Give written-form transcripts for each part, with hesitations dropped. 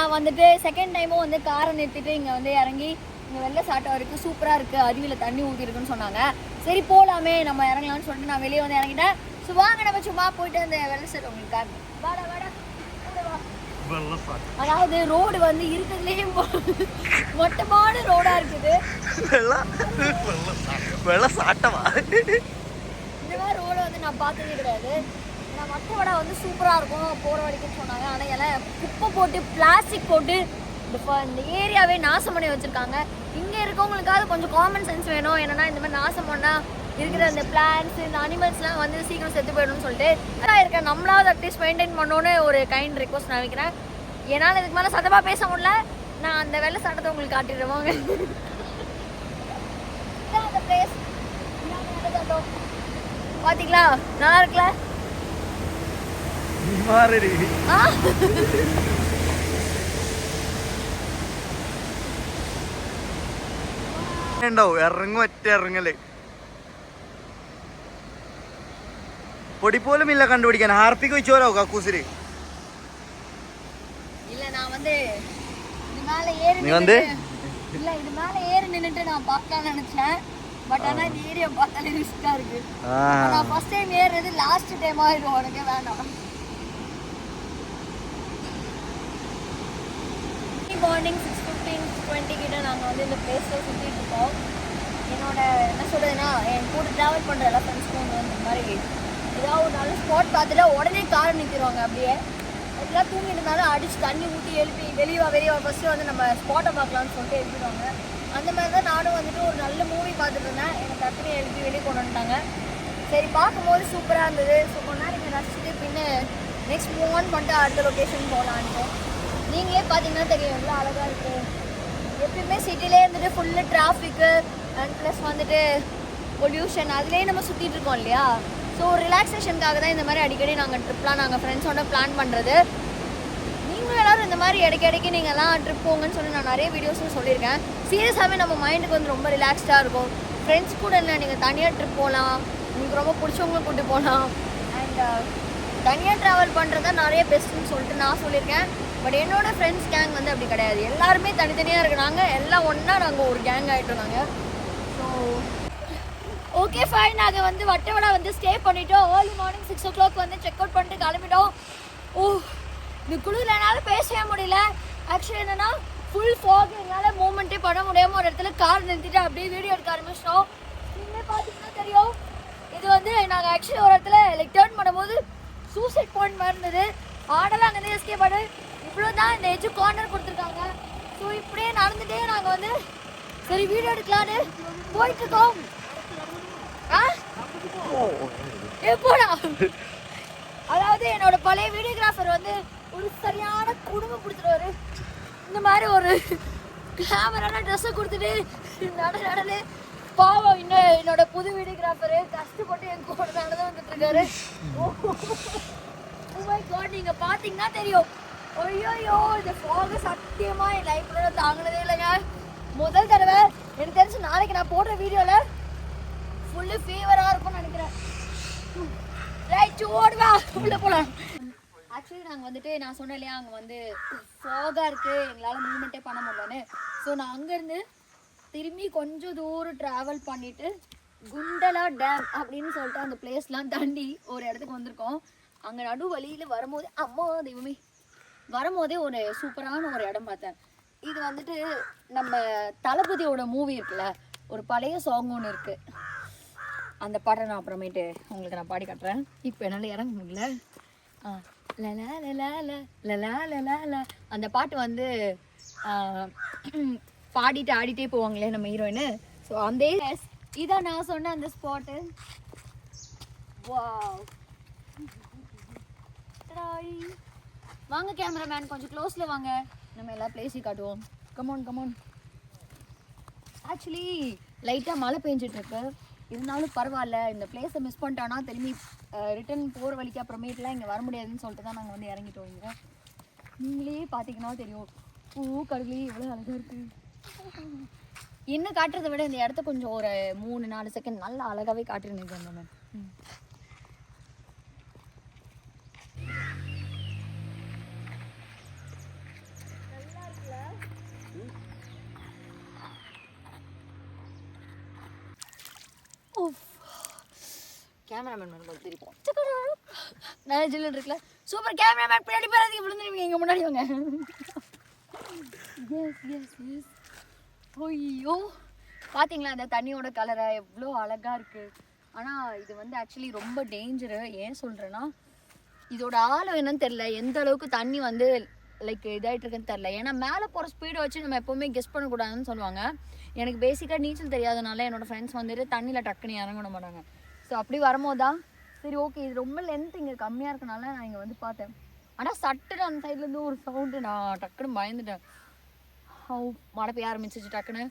நான் வந்துட்டு செகண்ட் டைமும் வந்து காரை நிறுத்திட்டு இங்கே வந்து இறங்கி இங்கே வெள்ளை சாட்டம் இருக்குது, சூப்பராக இருக்குது, அருவியில் தண்ணி ஊற்றிருக்குன்னு சொன்னாங்க. சரி போகலாமே நம்ம இறங்கலாம்னு சொல்லிட்டு நான் வெளியே வந்து இறங்கிட்டேன். ஸோ வாங்க நம்ம சும்மா போயிட்டு அந்த வெள்ளை சாட்டம் உங்களுக்கு காரணம் வாடா வாடா. அதாவது ரோடு வந்து இருக்கிறதுலேயே மொட்டமான ரோடா இருக்குது. இந்த மாதிரி ரோடு வந்து நான் பார்த்ததே கிடையாது. நான் மற்ற வடை வந்து சூப்பராக இருக்கும் போகிற வரைக்கும் சொன்னாங்க. ஆனால் எல்லாம் குப்பை போட்டு பிளாஸ்டிக் போட்டு இந்த ஏரியாவே நாசம் பண்ணி வச்சுருக்காங்க. இங்கே இருக்கவங்களுக்காவது கொஞ்சம் காமன் சென்ஸ் வேணும். என்னென்னா இந்த மாதிரி நாசம் பண்ணால் இருக்கிற அந்த பிளான்ஸ் இந்த அனிமல்ஸ்லாம் வந்து சீக்கிரம் செத்து போயிடும்னு சொல்லிட்டு அதான் இருக்கேன். நம்மளாவது அட்லீஸ்ட் மெயின்டைன் பண்ணோன்னு ஒரு கைண்ட் ரிக்வஸ்ட் நான் வைக்கிறேன். என்னால் இதுக்கு மேலே சத்தமாக பேச முடியல. நான் அந்த வெள்ளை சாட்டத்தை உங்களுக்கு காட்டிடுவாங்க. அந்த பிளேஸ் பார்த்தீங்களா, நல்லா இருக்குல்ல? ഇറങ്ങും ഒറ്റ ഇറങ്ങല് പൊടി പോലും ഇല്ല കണ്ടുപിടിക്കാൻ. ഹാർപ്പിക്ക് വെച്ചോലോ കക്കൂസില്. இல்ல நான் வந்து இது மேல ஏறி நின்னுட்டு நான் பார்க்கலாம்னு நினைச்சேன். பட் ஆனா இந்த ஏரியா பார்த்தாலே ரிஸ்கா இருக்கு. நான் ஃபர்ஸ்ட் டைம் ஏறுறது லாஸ்ட் டைம் ஆயிடும். உனக்கே வேண்டாம். மார்னிங் 6:15-20 கிட்ட நாங்கள் வந்து இந்த பிளேஸில் சுற்றிட்டு இருக்கோம். என்னோட என்ன சொல்கிறதுன்னா என் கூட ட்ராவல் பண்ணுற எல்லா ஃப்ரெண்ட்ஸ்க்கும் வந்து இந்த மாதிரி ஏதாவது ஒரு நல்ல ஸ்பாட் பார்த்துட்டு உடனே காரை நிறுத்திடுவாங்க. அப்படியே எல்லாம் தூங்கிட்டு இருந்தாலும் அடித்து தண்ணி ஊற்றி எழுப்பி வெளியே ஃபஸ்ட்டு வந்து நம்ம ஸ்பாட்டை பார்க்கலான்னு சொல்லிட்டு எழுப்பிடுவாங்க. அந்த மாதிரி தான் நானும் வந்துட்டு ஒரு நல்ல மூவி பார்த்துட்டு இருந்தேன். எனக்கு டக்குனு எழுப்பி வெளியே கொண்டு வந்துட்டாங்க. சரி பார்க்கும்போது சூப்பராக இருந்தது. ஸோ கொஞ்ச நேரம் இங்கே ரசிச்சுட்டு பின்ன நெக்ஸ்ட் மூவ் ஆன் பண்ணிட்டு அடுத்த லொக்கேஷன் போகலான்ட்டு. நீங்களே பார்த்தீங்கன்னா தெரியும் எவ்வளோ அழகாக இருக்குது. எப்பயுமே சிட்டிலே இருந்துட்டு ஃபுல்லு டிராஃபிக்கு அண்ட் ப்ளஸ் வந்துட்டு பொல்யூஷன் அதுலேயே நம்ம சுற்றிட்டு இருக்கோம் இல்லையா. ஸோ ரிலாக்ஸேஷனுக்காக தான் இந்த மாதிரி அடிக்கடி நாங்கள் ட்ரிப்லாம் நாங்கள் ஃப்ரெண்ட்ஸோட பிளான் பண்ணுறது. நீங்களும் எல்லோரும் இந்த மாதிரி இடைக்கு நீங்கள்லாம் ட்ரிப் போங்கன்னு சொல்லி நான் நிறைய வீடியோஸும் சொல்லியிருக்கேன். சீரியஸாகவே நம்ம மைண்டுக்கு வந்து ரொம்ப ரிலாக்ஸ்டாக இருக்கும். ஃப்ரெண்ட்ஸ் கூட இல்லை, நீங்கள் தனியாக ட்ரிப் போகலாம், உங்களுக்கு ரொம்ப பிடிச்சவங்களும் கூப்பிட்டு போகலாம். அண்ட் தனியாக ட்ராவல் பண்ணுறது தான் நிறைய பெஸ்ட்டுன்னு சொல்லிட்டு நான் சொல்லியிருக்கேன். பட் என்னோட ஃப்ரெண்ட்ஸ் கேங் வந்து அப்படி கிடையாது. எல்லாருமே தனித்தனியாக இருக்கிறாங்க. எல்லாம் ஒன்றா நாங்கள் ஒரு கேங் ஆகிட்டுருந்தாங்க. So okay fine. நாங்கள் வந்து வட்டவடை வந்து ஸ்டே பண்ணிவிட்டோம். ஏர்லி மார்னிங் 6 o'clock வந்து செக் அவுட் பண்ணிட்டு கிளம்பிட்டோம். இந்த குளிரில் என்னால் பேசவே முடியல. ஆக்சுவலி என்னென்னா ஃபுல் ஃபாக், என்னால் மூவ்மெண்ட்டே பண்ண முடியாமல் ஒரு இடத்துல கார் நிறுத்திட்டு அப்படியே வீடியோ எடுக்க ஆரம்பிச்சிட்டோம். நீங்களே பார்த்தீங்கன்னா தெரியும். இது வந்து நாங்கள் ஆக்சுவலி ஒரு இடத்துல டேர்ன் பண்ணும்போது சூசைட் பாயிண்ட் மாதிரி இருந்தது. ஆடெல்லாம் அங்கேருந்து எஸ்கேப் ஆடு. இவ்வளோ தான் இந்த எஜ்ஜு கார்னர் கொடுத்துருக்காங்க. ஸோ இப்படியே நடந்துகிட்டே நாங்கள் வந்து சரி வீடியோ எடுக்கலான்னு போயிட்டுருக்கோம். எப்போடா அதாவது என்னோட பழைய வீடியோகிராஃபர் வந்து ஒரு சரியான குடும்பம் கொடுத்துருவாரு. இந்த மாதிரி ஒரு கேமரான ட்ரெஸ்ஸை கொடுத்துட்டு நடனு பாவம். இன்னும் என்னோட புது வீடியோகிராஃபரு கஷ்டப்பட்டு என் கூட நடந்து வந்துட்டு இருக்காரு. நீங்க பாத்தீங்கன்னா தெரியும். ஐயோ இந்த ஃபாக சத்தியமா என் லைஃப்ல தாங்கினதே இல்லைங்க. முதல் தடவை எனக்கு தெரிஞ்சு நாளைக்கு நான் போடுற வீடியோல ஃபுல்லு ஃபீவரா இருக்கும்னு நினைக்கிறேன். ரைட் ஓடுவா உள்ள போலாம். ஆக்சுவலி நாங்கள் வந்துட்டு நான் சொன்னேன் இல்லையா, அங்கே வந்து ஃபாகாக இருக்குது, எங்களால் மூவ்மெண்ட்டே பண்ண முடியலன்னு. ஸோ நான் அங்கேருந்து திரும்பி கொஞ்சம் தூரம் ட்ராவல் பண்ணிவிட்டு குண்டலா டேம் அப்படின்னு சொல்லிட்டு அந்த பிளேஸ்லாம் தாண்டி ஒரு இடத்துக்கு வந்திருக்கோம். அங்கே நடு வழியில் வரும்போது அம்மா தெய்வமே வரும்போதே ஒரு சூப்பரான ஒரு இடம் பார்த்தேன். இது வந்துட்டு நம்ம தளபதியோட மூவி இருக்குல்ல, ஒரு பழைய சாங் ஒன்று இருக்குது. அந்த பாட்டை நான் அப்புறமேட்டு உங்களுக்கு நான் பாடி காட்டுறேன். இப்போ என்னால் இறங்க முடியல. அந்த பாட்டு வந்து பாடிட்டு ஆடிட்டே போவாங்களே நம்ம ஹீரோயின். ஸோ அந்த இதான் நான் சொன்ன அந்த ஸ்பாட்டு. வாங்க கேமராமேன் கொஞ்சம் க்ளோஸில் வாங்க, நம்ம எல்லா பிளேஸையும் காட்டுவோம். கமான். ஆக்சுவலி லைட்டாக மழை பெஞ்சிட்ருக்கு, இருந்தாலும் பரவாயில்ல. இந்த பிளேஸை மிஸ் பண்ணிட்டோன்னா திரும்பி ரிட்டன் போகிற வழிக்கு அப்புறமேட்டுலாம் இங்கே வர முடியாதுன்னு சொல்லிட்டு தான் நாங்கள் வந்து இறங்கிட்டோம். இங்கே நீங்களே பார்த்தீங்கன்னா தெரியும், பூ கடலே எவ்வளோ அழகாக இருக்குது. இன்னும் காட்டுறதை விட இந்த இடத்த கொஞ்சம் ஒரு 3-4 செகண்ட் நல்லா அழகாகவே காட்டிருந்தேன் மேம். கேமராமேன் மேலே திருப்போம். நான் ஜில்லு இருக்குல்ல சூப்பர் கேமராமேன் பின்னாடி போகிறதுக்கு விழுந்துருவீங்க எங்கள் முன்னாடி வாங்க. Yes yes yes. ஐயோ பார்த்தீங்களா அந்த தண்ணியோட கலரை எவ்வளோ அழகாக இருக்குது. ஆனால் இது வந்து ஆக்சுவலி ரொம்ப டேஞ்சரு. ஏன் சொல்கிறேன்னா இதோட ஆழம் என்னன்னு தெரில, எந்த அளவுக்கு தண்ணி வந்து லைக் இதாகிட்டு இருக்குன்னு தெரில. ஏன்னா மேலே போகிற ஸ்பீடை வச்சு நம்ம எப்போவுமே கெஸ் பண்ணக்கூடாதுன்னு சொல்லுவாங்க. எனக்கு பேசிக்காக நீச்சல் தெரியாதனால என்னோடய ஃப்ரெண்ட்ஸ் வந்துட்டு தண்ணியில் டக்குன்னு இறங்க விட மாட்டாங்க. ஸோ அப்படி வரும்போது தான் சரி ஓகே இது ரொம்ப லென்த் இங்கே கம்மியாக இருக்கனால நான் இங்கே வந்து பார்த்தேன். ஆனால் சட்டுன்னு அந்த சைட்லேருந்து ஒரு சவுண்டு நான் டக்குன்னு பயந்துட்டேன். மழை பெய்ய ஆரம்பிச்சிச்சு டக்குன்னு.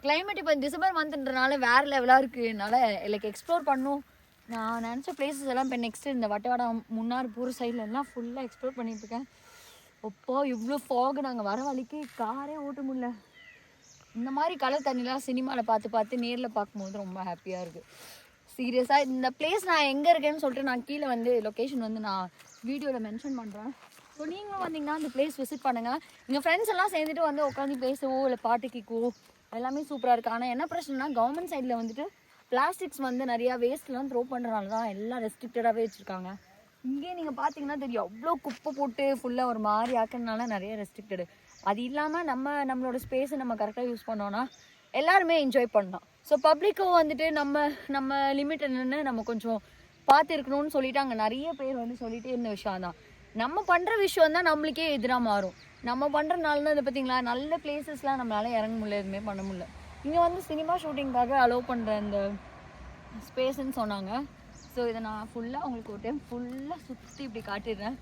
கிளைமேட் இப்போ டிசம்பர் மந்த்ன்றனால வேறு லெவலாக இருக்குது. என்னால் லைக் எக்ஸ்ப்ளோர் பண்ணும் நான் நினச்ச பிளேசஸ் எல்லாம் இப்போ நெக்ஸ்ட்டு இந்த வட்டவாடம் முன்னாடி போகிற சைட்லலாம் ஃபுல்லாக எக்ஸ்ப்ளோர் பண்ணிகிட்ருக்கேன். அப்போ இவ்வளோ ஃபாகு நாங்கள் வர வழிக்கு காரே ஓட்ட முடியல. இந்த மாதிரி கலர் தண்ணிலாம் சினிமாவில் பார்த்து நேரில் பார்க்கும்போது ரொம்ப ஹாப்பியாக இருக்குது. சீரியஸாக இந்த பிளேஸ் நான் எங்கே இருக்கேன்னு சொல்லிட்டு நான் கீழே வந்து லொக்கேஷன் வந்து நான் வீடியோவில் மென்ஷன் பண்ணுறேன். ஸோ நீங்களும் வந்தீங்கன்னா அந்த பிளேஸ் விசிட் பண்ணுங்கள். எங்கள் ஃப்ரெண்ட்ஸ் எல்லாம் சேர்ந்துட்டு வந்து உட்காந்து பேசவோ இல்லை பாட்டு கேட்கவோ எல்லாமே சூப்பராக இருக்குது. ஆனால் என்ன பிரச்சனைனா கவர்மெண்ட் சைடில் வந்துட்டு பிளாஸ்டிக்ஸ் வந்து நிறையா வேஸ்ட்லாம் த்ரோ பண்ணுறதுனால தான் எல்லாம் ரெஸ்ட்ரிக்டடாகவே வச்சுருக்காங்க. இங்கே நீங்கள் பார்த்தீங்கன்னா தெரியும் அவ்வளோ குப்பை போட்டு ஃபுல்லாக ஒரு மாதிரி ஆக்கிறதுனால நிறைய ரெஸ்ட்ரிக்டடு. அது இல்லாமல் நம்மளோட ஸ்பேஸை நம்ம கரெக்டாக யூஸ் பண்ணோன்னா எல்லாருமே என்ஜாய் பண்ணலாம். ஸோ பப்ளிக்கும் வந்துட்டு நம்ம லிமிட் என்னென்னு நம்ம கொஞ்சம் பார்த்து இருக்கணும்னு சொல்லிட்டு அங்கே நிறைய பேர் வந்து சொல்லிகிட்டே இருந்த விஷயம் தான். நம்ம பண்ணுற விஷயம் தான் நம்மளுக்கே எதிராக மாறும். நம்ம பண்ணுறதுனால தான் இதை பார்த்தீங்களா நல்ல பிளேசஸ்லாம் நம்மளால் இறங்க முடியல, எதுவுமே பண்ண முடியல. இங்கே வந்து சினிமா ஷூட்டிங்காக அலோவ் பண்ணுற இந்த ஸ்பேஸ்ன்னு சொன்னாங்க. ஸோ இதை நான் ஃபுல்லாக உங்களுக்கு ஒரு டைம் ஃபுல்லாக சுற்றி இப்படி காட்டிடுறேன்.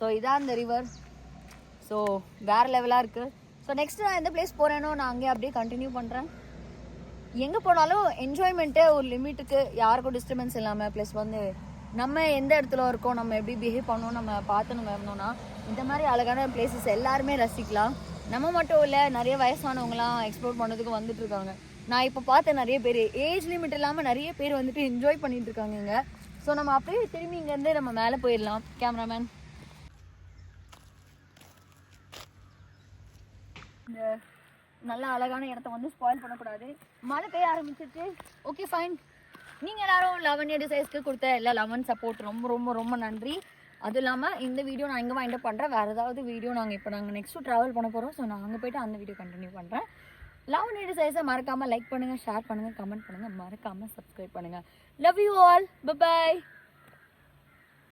ஸோ இதான் அந்த ரிவர். ஸோ வேறு லெவலாக இருக்குது. ஸோ நெக்ஸ்ட்டு நான் எந்த பிளேஸ் போகிறேனோ நான் அங்கே அப்படியே கண்டினியூ பண்ணுறேன். எங்கே போனாலும் என்ஜாய்மெண்ட்டு ஒரு லிமிட்டுக்கு, யாருக்கும் டிஸ்டர்பன்ஸ் இல்லாமல், ப்ளஸ் வந்து நம்ம எந்த இடத்துல இருக்கோம், நம்ம எப்படி பிஹேவ் பண்ணோம், நம்ம பார்த்து நம்ம இருந்தோம்னா இந்த மாதிரி அழகான பிளேசஸ் எல்லாருமே ரசிக்கலாம். நம்ம மட்டும் இல்லை, நிறைய வயசானவங்களாம் எக்ஸ்ப்ளோர் பண்ணதுக்கு வந்துட்டு இருக்காங்க. நான் இப்போ பார்த்த நிறைய பேர் ஏஜ் லிமிட் இல்லாமல் நிறைய பேர் வந்துட்டு என்ஜாய் பண்ணிட்டு இருக்காங்க இங்கே. ஸோ நம்ம அப்படியே திரும்பி இங்கேருந்து நம்ம மேலே போயிடலாம். கேமராமேன் இந்த நல்ல அழகான இடத்த வந்து ஸ்பாயில் பண்ணக்கூடாது. மழை பெய்ய ஆரம்பிச்சிருச்சு. Okay fine. நீங்கள் எல்லோரும் லவன்யா டிசைஸ்க்கு கொடுத்த எல்லா லவன் சப்போர்ட் ரொம்ப ரொம்ப ரொம்ப நன்றி. அதுவும் இல்லாமல் இந்த வீடியோ நான் இங்கே வைண்ட் அப் பண்ணுறேன். வேறு ஏதாவது வீடியோ நாங்கள் நெக்ஸ்ட்டு ட்ராவல் பண்ண போகிறோம். ஸோ நான் அங்கே போய்ட்டு அந்த வீடியோ கண்டினியூ பண்ணுறேன். லவன்யா டிசைஸை மறக்காமல் லைக் பண்ணுங்கள், ஷேர் பண்ணுங்கள், கமெண்ட் பண்ணுங்கள், மறக்காமல் சப்ஸ்கிரைப் பண்ணுங்கள். Love you all. பை.